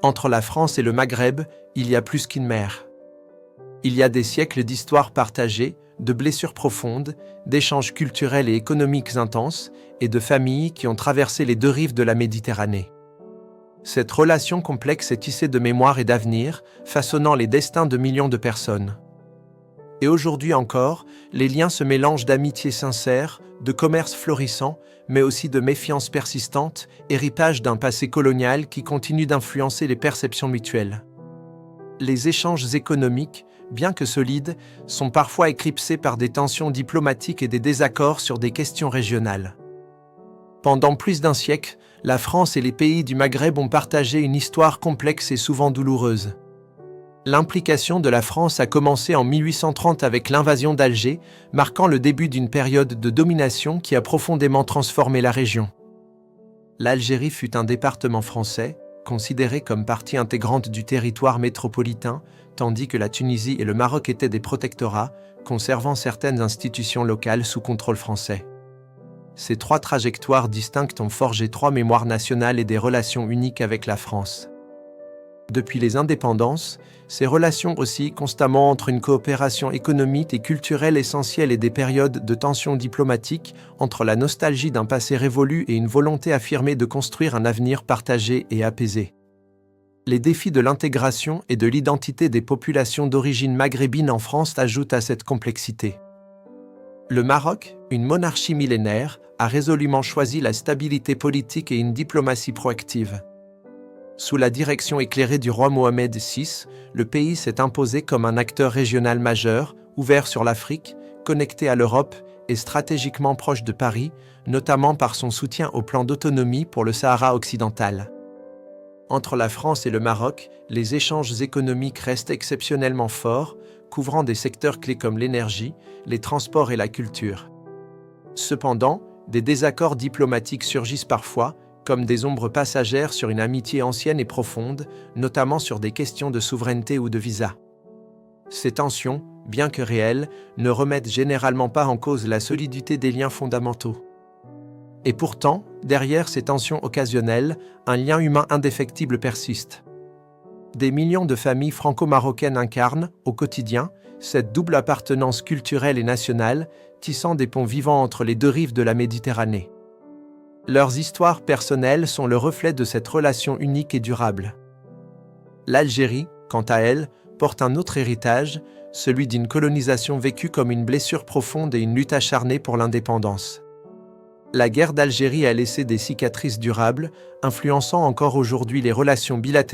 Entre la France et le Maghreb, il y a plus qu'une mer. Il y a des siècles d'histoire partagée, de blessures profondes, d'échanges culturels et économiques intenses, et de familles qui ont traversé les deux rives de la Méditerranée. Cette relation complexe est tissée de mémoire et d'avenir, façonnant les destins de millions de personnes. Et aujourd'hui encore, les liens se mélangent d'amitié sincère, de commerce florissant, mais aussi de méfiance persistante, héritage d'un passé colonial qui continue d'influencer les perceptions mutuelles. Les échanges économiques, bien que solides, sont parfois éclipsés par des tensions diplomatiques et des désaccords sur des questions régionales. Pendant plus d'un siècle, la France et les pays du Maghreb ont partagé une histoire complexe et souvent douloureuse. L'implication de la France a commencé en 1830 avec l'invasion d'Alger, marquant le début d'une période de domination qui a profondément transformé la région. L'Algérie fut un département français, considéré comme partie intégrante du territoire métropolitain, tandis que la Tunisie et le Maroc étaient des protectorats, conservant certaines institutions locales sous contrôle français. Ces trois trajectoires distinctes ont forgé trois mémoires nationales et des relations uniques avec la France. Depuis les indépendances, ces relations oscillent constamment entre une coopération économique et culturelle essentielle et des périodes de tensions diplomatiques, entre la nostalgie d'un passé révolu et une volonté affirmée de construire un avenir partagé et apaisé. Les défis de l'intégration et de l'identité des populations d'origine maghrébine en France ajoutent à cette complexité. Le Maroc, une monarchie millénaire, a résolument choisi la stabilité politique et une diplomatie proactive. Sous la direction éclairée du roi Mohamed VI, le pays s'est imposé comme un acteur régional majeur, ouvert sur l'Afrique, connecté à l'Europe et stratégiquement proche de Paris, notamment par son soutien au plan d'autonomie pour le Sahara occidental. Entre la France et le Maroc, les échanges économiques restent exceptionnellement forts, couvrant des secteurs clés comme l'énergie, les transports et la culture. Cependant, des désaccords diplomatiques surgissent parfois, comme des ombres passagères sur une amitié ancienne et profonde, notamment sur des questions de souveraineté ou de visa. Ces tensions, bien que réelles, ne remettent généralement pas en cause la solidité des liens fondamentaux. Et pourtant, derrière ces tensions occasionnelles, un lien humain indéfectible persiste. Des millions de familles franco-marocaines incarnent, au quotidien, cette double appartenance culturelle et nationale, tissant des ponts vivants entre les deux rives de la Méditerranée. Leurs histoires personnelles sont le reflet de cette relation unique et durable. L'Algérie, quant à elle, porte un autre héritage, celui d'une colonisation vécue comme une blessure profonde et une lutte acharnée pour l'indépendance. La guerre d'Algérie a laissé des cicatrices durables, influençant encore aujourd'hui les relations bilatérales